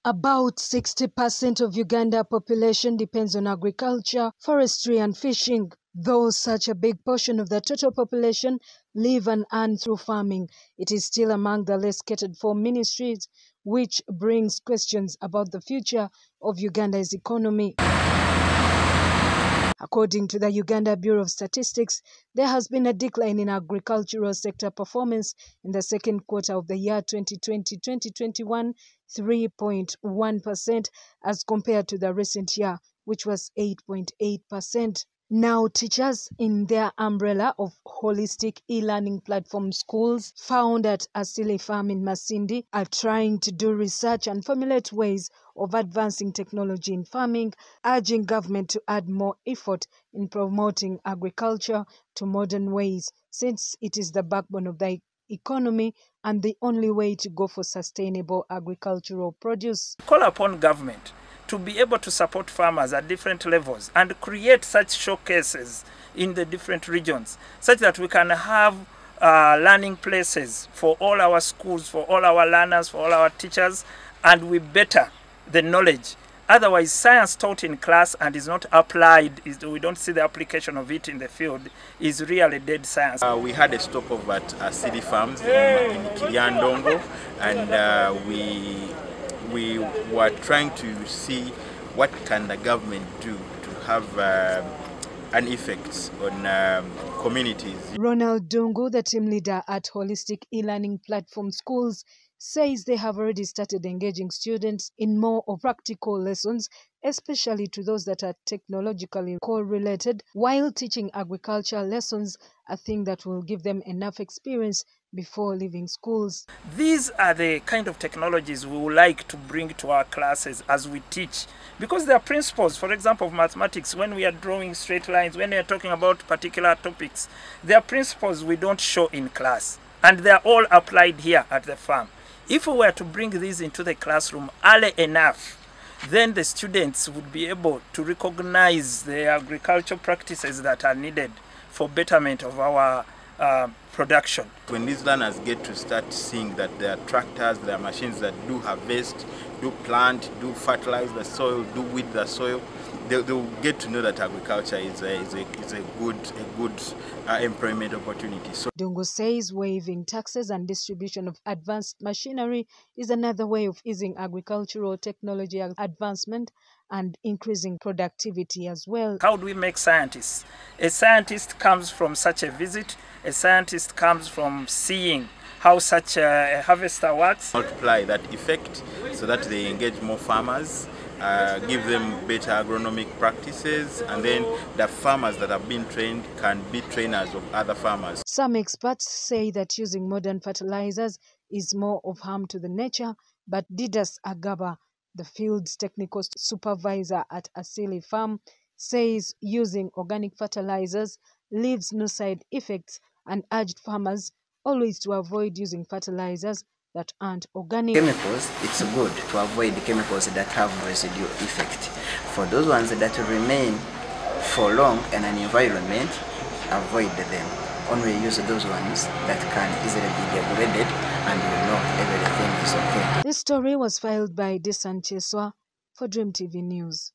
About 60% of Uganda population depends on agriculture, forestry and fishing. Though such a big portion of the total population live and earn through farming, it is still among the less catered for ministries, which brings questions about the future of Uganda's economy. According to the Uganda Bureau of Statistics, there has been a decline in agricultural sector performance in the second quarter of the year 2020-2021, 3.1% as compared to the recent year, which was 8.8%. Now, teachers in their umbrella of holistic e-learning platform schools found at Asili Farm in Masindi are trying to do research and formulate ways of advancing technology in farming, urging government to add more effort in promoting agriculture to modern ways, since it is the backbone of the economy and the only way to go for sustainable agricultural produce. Call upon government to be able to support farmers at different levels and create such showcases in the different regions, such that we can have learning places for all our schools, for all our learners, for all our teachers, and we better the knowledge. Otherwise, science taught in class and is not applied, we don't see the application of it in the field, is really dead science. We had a stopover at Asili Farms in Kiryandongo, and we were trying to see what can the government do to have an effect on communities. Ronald Dungu, the team leader at Holistic E-Learning Platform Schools, says they have already started engaging students in more of practical lessons, especially to those that are technologically correlated, while teaching agricultural lessons, a thing that will give them enough experience before leaving schools. These are the kind of technologies we would like to bring to our classes as we teach, because there are principles, for example, of mathematics. When we are drawing straight lines, when we are talking about particular topics, there are principles we don't show in class, and they are all applied here at the farm. If we were to bring these into the classroom early enough, then the students would be able to recognize the agricultural practices that are needed for betterment of our production. When these learners get to start seeing that there are tractors, there are machines that do harvest, do plant, do fertilize the soil, do weed the soil, they will get to know that agriculture is a good employment opportunity. So Dungu says waiving taxes and distribution of advanced machinery is another way of easing agricultural technology advancement and increasing productivity as well. How do we make scientists? A scientist comes from such a visit. A scientist comes from seeing how such a harvester works. Multiply that effect so that they engage more farmers, give them better agronomic practices, and then the farmers that have been trained can be trainers of other farmers. Some experts say that using modern fertilizers is more of harm to the nature, but Didas Agaba, the field's technical supervisor at Asili Farm, says using organic fertilizers leaves no side effects and urged farmers always to avoid using fertilizers that aren't organic. Chemicals, it's good to avoid chemicals that have residual effect. For those ones that remain for long in an environment, avoid them. Only use those ones that can easily be degraded and you know everything is okay. This story was filed by Desan Cheswa for Dream TV News.